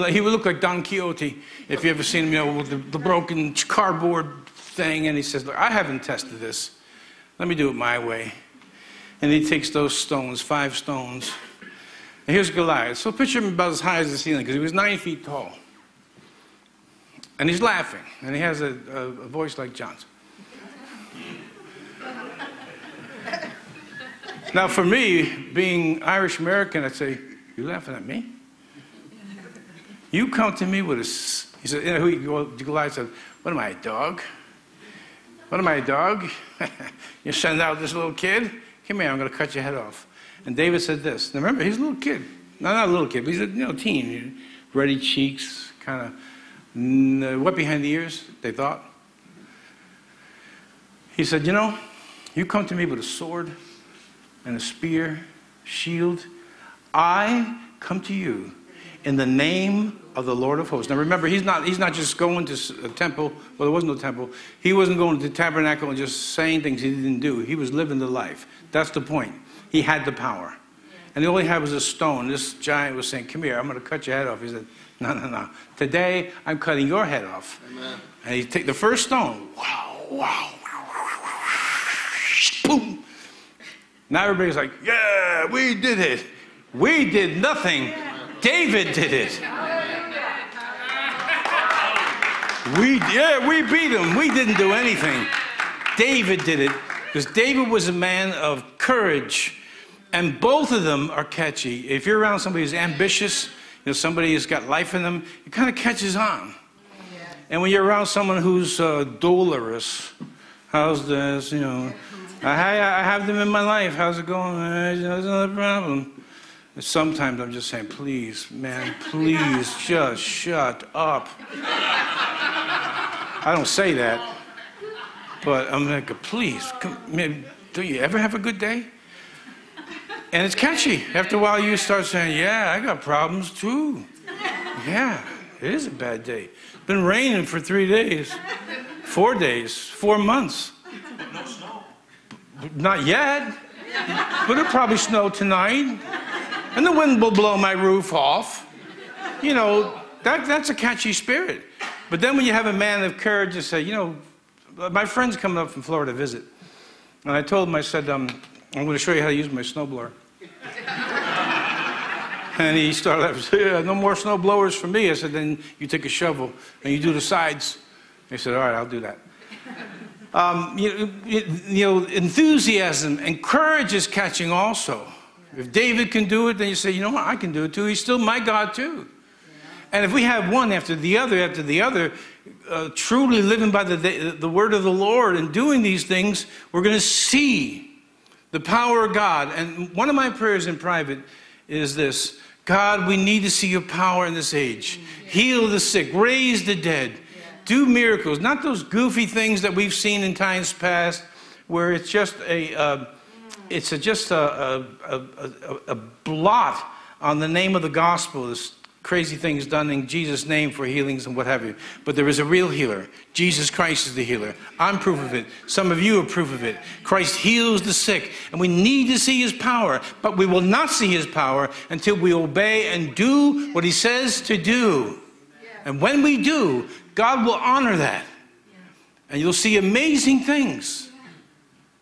he would look like Don Quixote, if you ever seen him, you know, with the broken cardboard thing. And he says, look, I haven't tested this. Let me do it my way. And he takes those stones, 5 stones. And here's Goliath. So picture him about as high as the ceiling, because he was 9 feet tall. And he's laughing, and he has a voice like John's. Now for me, being Irish American, I'd say, you laughing at me? You come to me with a, he said, you know, Goliath said, what am I, a dog? What am I, a dog? You send out this little kid? Come here, I'm going to cut your head off. And David said this. Now remember, he's a little kid. No, not a little kid, but he's a teen. Ruddy cheeks, kind of wet behind the ears, they thought. He said, you know, you come to me with a sword and a spear, shield. I come to you in the name of the Lord of hosts. Now remember, he's not just going to a temple. Well, there was no temple. He wasn't going to the tabernacle and just saying things he didn't do. He was living the life. That's the point. He had the power. And all he had was a stone. This giant was saying, come here, I'm going to cut your head off. He said, no, no, no. Today, I'm cutting your head off. Amen. And he take the first stone. Wow, wow. Boom. Now everybody's like, yeah, we did it. We did nothing. David did it. We beat him. We didn't do anything. David did it, because David was a man of courage, and both of them are catchy. If you're around somebody who's ambitious, you know, somebody who's got life in them, it kind of catches on. And when you're around someone who's dolorous, how's this, I have them in my life, how's it going? There's another problem. And sometimes I'm just saying, please, man, please just shut up. I don't say that, but I'm like, please, do you ever have a good day? And it's catchy. After a while, you start saying, yeah, I got problems too. Yeah, it is a bad day. It's been raining for 3 days, 4 days, 4 months. No snow. Not yet, but it'll probably snow tonight. And the wind will blow my roof off. That's a catchy spirit. But then when you have a man of courage to say, my friend's coming up from Florida to visit. And I told him, I said, I'm going to show you how to use my snowblower. And he started laughing. Yeah, no more snow blowers for me. I said, then you take a shovel and you do the sides. He said, all right, I'll do that. Enthusiasm and courage is catching also. If David can do it, then you say, you know what, I can do it too. He's still my God too. And if we have one after the other, truly living by the word of the Lord and doing these things, we're going to see the power of God. And one of my prayers in private is this: God, we need to see your power in this age. Heal the sick, raise the dead, do miracles. Not those goofy things that we've seen in times past where it's just a blot on the name of the gospel. This crazy things done in Jesus' name for healings and what have you. But there is a real healer. Jesus Christ is the healer. I'm proof of it. Some of you are proof of it. Christ heals the sick. And we need to see his power. But we will not see his power until we obey and do what he says to do. And when we do, God will honor that. And you'll see amazing things.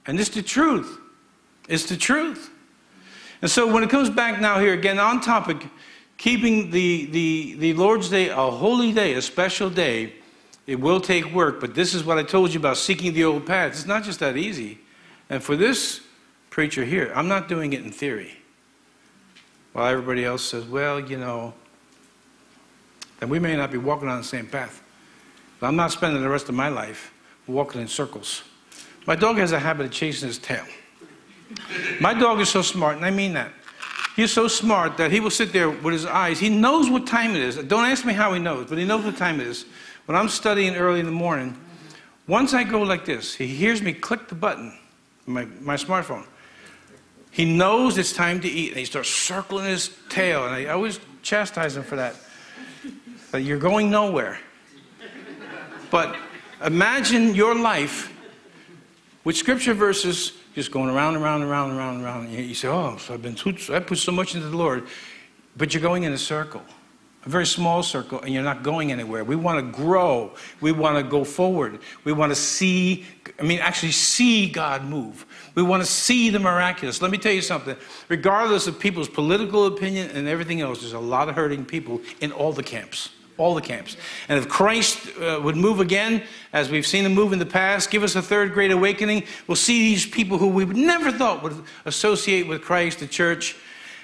And it's the truth. It's the truth. And so when it comes back now here again on topic, keeping the Lord's Day a holy day, a special day, it will take work. But this is what I told you about seeking the old paths. It's not just that easy. And for this preacher here, I'm not doing it in theory. While everybody else says, well, then we may not be walking on the same path. But I'm not spending the rest of my life walking in circles. My dog has a habit of chasing his tail. My dog is so smart, and I mean that. He's so smart that he will sit there with his eyes. He knows what time it is. Don't ask me how he knows, but he knows what time it is. When I'm studying early in the morning, once I go like this, he hears me click the button on my smartphone. He knows it's time to eat, and he starts circling his tail, and I always chastise him for that. But you're going nowhere. But imagine your life with scripture verses just going around and around and around and around and around. And you say, oh, so I put so much into the Lord. But you're going in a circle, a very small circle, and you're not going anywhere. We want to grow. We want to go forward. We want to actually see God move. We want to see the miraculous. Let me tell you something. Regardless of people's political opinion and everything else, there's a lot of hurting people in all the camps. All the camps. And if Christ would move again, as we've seen him move in the past, give us a third great awakening, we'll see these people who we never thought would associate with Christ, the church,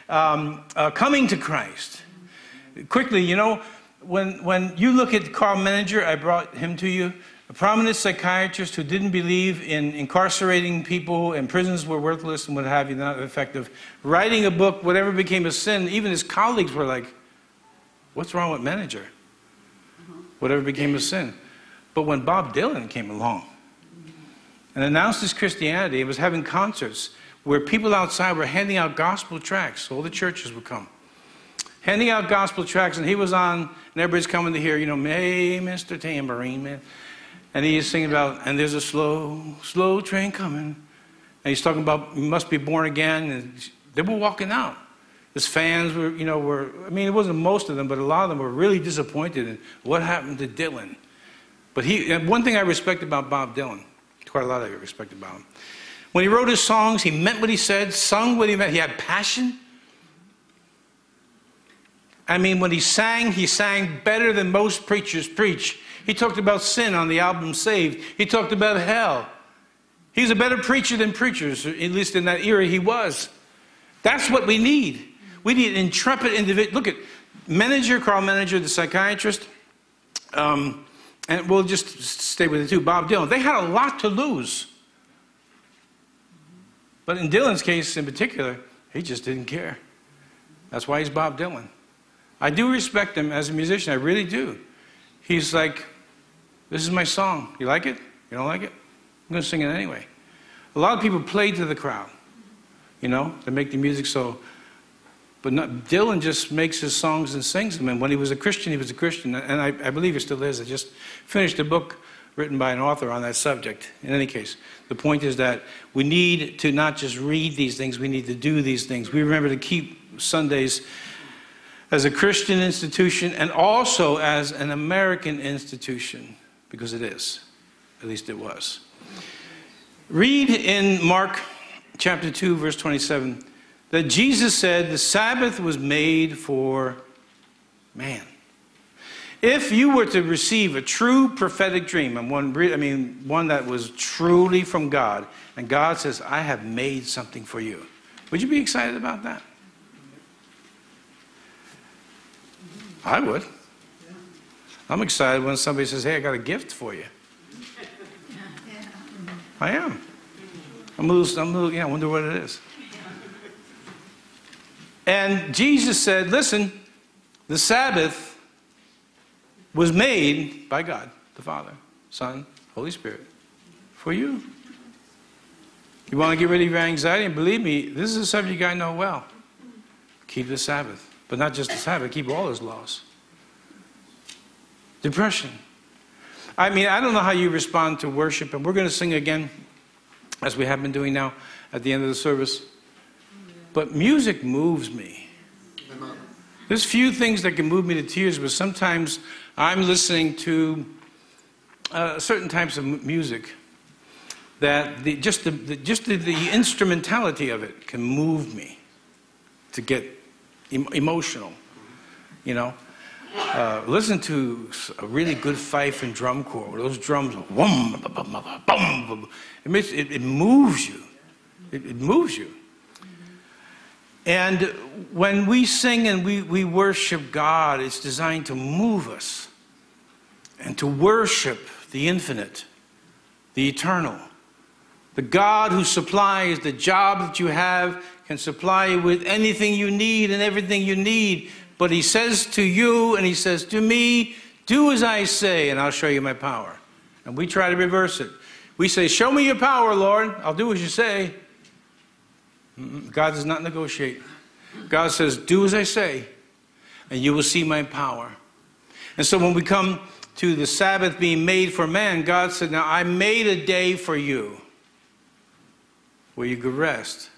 coming to Christ. Quickly, when you look at Carl Menninger, I brought him to you, a prominent psychiatrist who didn't believe in incarcerating people and prisons were worthless and what have you, not effective, writing a book, Whatever Became a Sin. Even his colleagues were like, what's wrong with Menninger? Whatever became a sin. But when Bob Dylan came along and announced his Christianity, it was having concerts where people outside were handing out gospel tracts. All the churches would come. Handing out gospel tracts, and he was on, and everybody's coming to hear, hey, Mr. Tambourine Man. And he's singing about, and there's a slow, slow train coming. And he's talking about, you must be born again. And they were walking out. His fans were, it wasn't most of them, but a lot of them were really disappointed in what happened to Dylan. But one thing I respect about Bob Dylan, quite a lot I respect about him. When he wrote his songs, he meant what he said, sung what he meant. He had passion. When he sang better than most preachers preach. He talked about sin on the album Saved. He talked about hell. He's a better preacher than preachers, at least in that era he was. That's what we need. We need an intrepid individual. Look at Carl Menninger, the psychiatrist. and we'll just stay with it too, Bob Dylan. They had a lot to lose. But in Dylan's case in particular, he just didn't care. That's why he's Bob Dylan. I do respect him as a musician. I really do. He's like, this is my song. You like it? You don't like it? I'm going to sing it anyway. A lot of people play to the crowd, you know, they make the music so. But Dylan just makes his songs and sings them. And when he was a Christian, he was a Christian. And I believe he still is. I just finished a book written by an author on that subject. In any case, the point is that we need to not just read these things, we need to do these things. We remember to keep Sundays as a Christian institution and also as an American institution, because it is. At least it was. Read in Mark chapter 2, verse 27, that Jesus said the Sabbath was made for man. If you were to receive a true prophetic dream, and one that was truly from God, and God says, I have made something for you, would you be excited about that? I would. I'm excited when somebody says, hey, I got a gift for you. I am. I'm a little, I wonder what it is. And Jesus said, listen, the Sabbath was made by God, the Father, Son, Holy Spirit, for you. You want to get rid of your anxiety? And believe me, this is a subject I know well. Keep the Sabbath. But not just the Sabbath, keep all his laws. Depression. I mean, I don't know how you respond to worship, and we're going to sing again, as we have been doing now, at the end of the service. But music moves me. There's few things that can move me to tears, but sometimes I'm listening to certain types of music that just the instrumentality of it can move me to get emotional, you know. Listen to a really good fife and drum corps. Those drums, it moves you. It moves you. And when we sing and we worship God, it's designed to move us and to worship the infinite, the eternal. The God who supplies the job that you have can supply you with anything you need and everything you need. But he says to you and he says to me, do as I say and I'll show you my power. And we try to reverse it. We say, show me your power, Lord. I'll do as you say. God does not negotiate. God says, do as I say, and you will see my power. And so when we come to the Sabbath being made for man, God said, now I made a day for you where you could rest.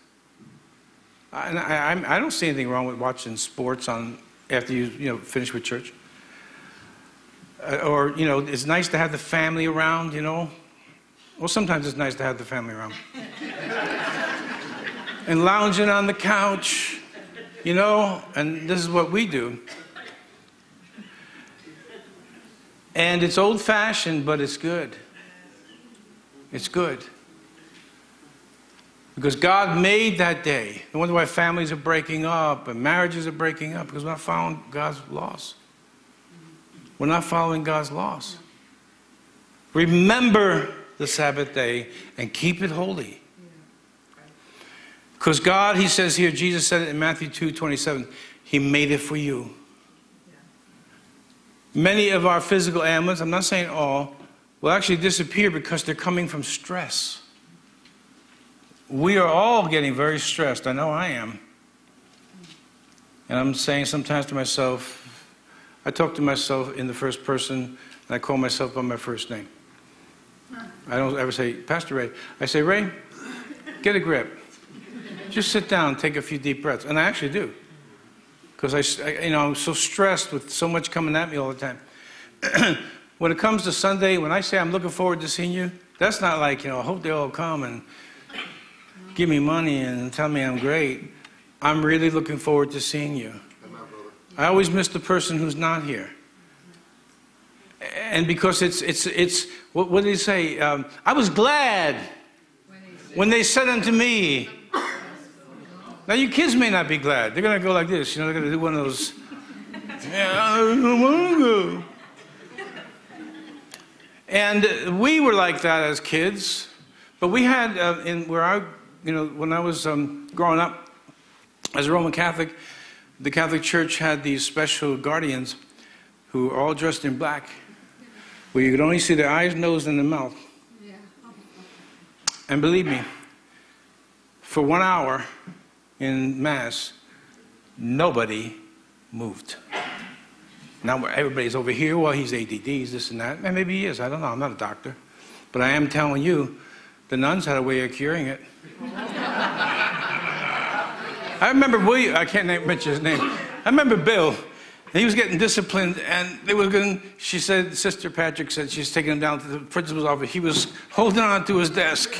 I don't see anything wrong with watching sports after you finish with church. Or, it's nice to have the family around, Well, sometimes it's nice to have the family around. And lounging on the couch, and this is what we do. And it's old-fashioned, but it's good. It's good. Because God made that day. I wonder why families are breaking up and marriages are breaking up, because we're not following God's laws. We're not following God's laws. Remember the Sabbath day and keep it holy. Because God, he says here, Jesus said it in Matthew 2:27, he made it for you. Many of our physical ailments, I'm not saying all, will actually disappear because they're coming from stress. We are all getting very stressed. I know I am. And I'm saying sometimes to myself, I talk to myself in the first person, and I call myself by my first name. I don't ever say, Pastor Ray. I say, Ray, get a grip. Just sit down, take a few deep breaths. And I actually do. Because I'm so stressed with so much coming at me all the time. When it comes to Sunday, when I say I'm looking forward to seeing you, that's not like, I hope they all come and give me money and tell me I'm great. I'm really looking forward to seeing you. I always miss the person who's not here. And because it's what did he say? I was glad when they said unto me. Now, you kids may not be glad. They're going to go like this. They're going to do one of those. Yeah, I don't want to go. And we were like that as kids. But we had, when I was growing up as a Roman Catholic, the Catholic Church had these special guardians who were all dressed in black, where you could only see their eyes, nose, and the mouth. Yeah. And believe me, for 1 hour in Mass, nobody moved. Now everybody's over here, well, he's ADD, he's this and that. And maybe he is, I don't know, I'm not a doctor. But I am telling you, the nuns had a way of curing it. I remember William, I can't mention his name. I remember Bill, and he was getting disciplined, and they were going, she said, Sister Patrick said she's taking him down to the principal's office. He was holding on to his desk.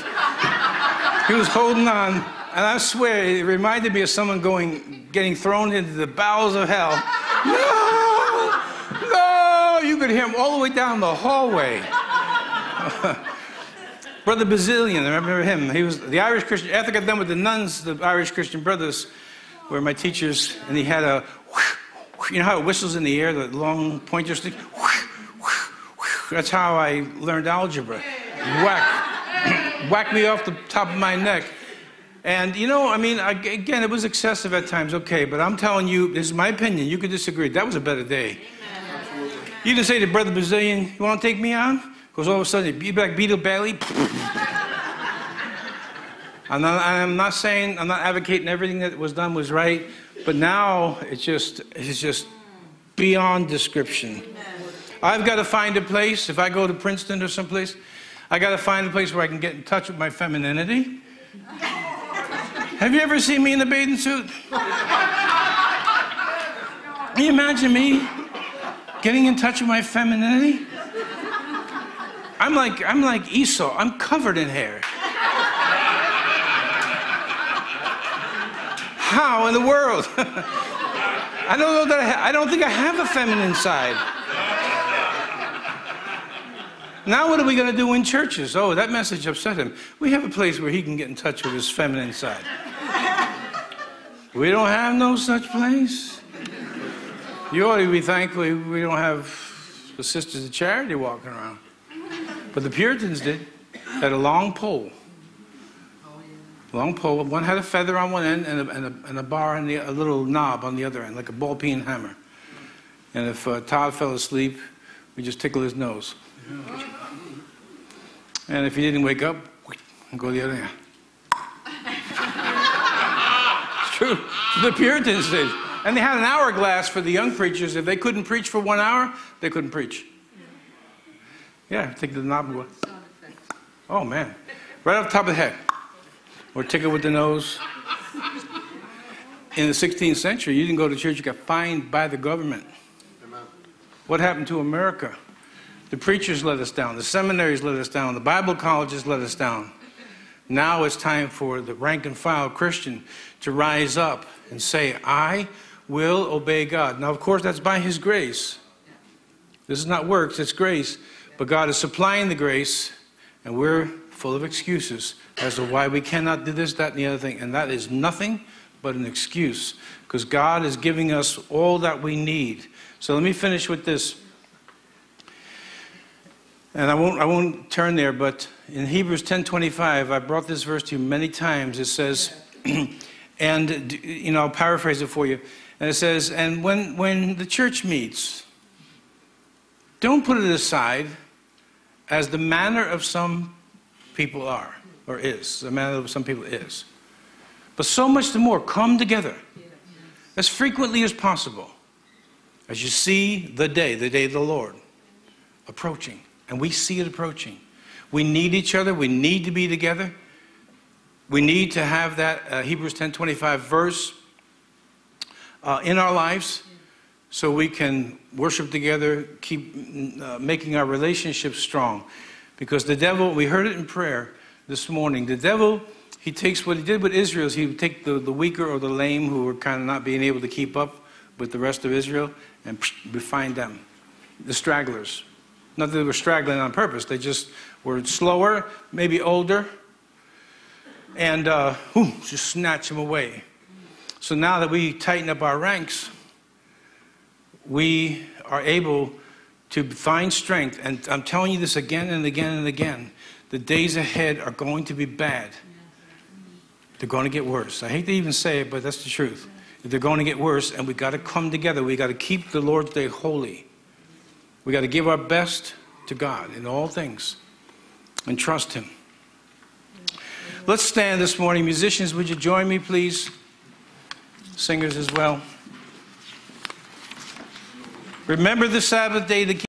He was holding on, and I swear, it reminded me of someone getting thrown into the bowels of hell. No! No! You could hear him all the way down the hallway. Brother Bazillion, I remember him. He was the Irish Christian. After I got done with the nuns, the Irish Christian brothers were my teachers, and he had a, you know how it whistles in the air, the long pointer stick? That's how I learned algebra. Whack me off the top of my neck. And, you know, I mean, again, it was excessive at times, okay, but I'm telling you, this is my opinion. You could disagree. That was a better day. Amen. You can say to Brother Bazillion, you want to take me on? Because all of a sudden, you'd be like Beetle Bailey. I'm not saying, I'm not advocating everything that was done was right, but now it's just beyond description. I've got to find a place, if I go to Princeton or someplace, I got to find a place where I can get in touch with my femininity. Have you ever seen me in a bathing suit? Can you imagine me getting in touch with my femininity? I'm like Esau. I'm covered in hair. How in the world? I don't know that I don't think I have a feminine side. Now what are we going to do in churches? Oh, that message upset him. We have a place where he can get in touch with his feminine side. We don't have no such place. You ought to be thankful we don't have the Sisters of Charity walking around. But the Puritans did. Had a long pole. Long pole. One had a feather on one end and a bar and a little knob on the other end, like a ball-peen hammer. And if Todd fell asleep, we just tickle his nose. And if he didn't wake up, go the other end. It's true. The Puritans did. And they had an hourglass for the young preachers. If they couldn't preach for 1 hour, they couldn't preach. Yeah, take the knob and go. Oh, man. Right off the top of the head. Or tickle with the nose. In the 16th century, you didn't go to church, you got fined by the government. What happened to America? The preachers let us down. The seminaries let us down. The Bible colleges let us down. Now it's time for the rank and file Christian to rise up and say, I will obey God. Now, of course, that's by His grace. This is not works, it's grace. But God is supplying the grace, and we're full of excuses as to why we cannot do this, that, and the other thing. And that is nothing but an excuse, because God is giving us all that we need. So let me finish with this. And I won't turn there, but in Hebrews 10:25, I brought this verse to you many times. It says, and you know, I'll paraphrase it for you. And it says, and when the church meets, don't put it aside as the manner of some people are, or is. The manner of some people is. But so much the more, come together as frequently as possible, as you see the day of the Lord approaching. And we see it approaching. We need each other. We need to be together. We need to have that Hebrews 10:25 verse in our lives so we can worship together, keep making our relationships strong. Because the devil, we heard it in prayer this morning, the devil, he takes what he did with Israel, is he would take the weaker or the lame who were kind of not being able to keep up with the rest of Israel and refine them, the stragglers. Not that they were straggling on purpose. They just were slower, maybe older, and just snatch them away. So now that we tighten up our ranks, we are able to find strength. And I'm telling you this again and again and again. The days ahead are going to be bad. They're going to get worse. I hate to even say it, but that's the truth. They're going to get worse, and we've got to come together. We've got to keep the Lord's Day holy. We've got to give our best to God in all things and trust Him. Let's stand this morning. Musicians, would you join me, please? Singers as well. Remember the Sabbath day to keep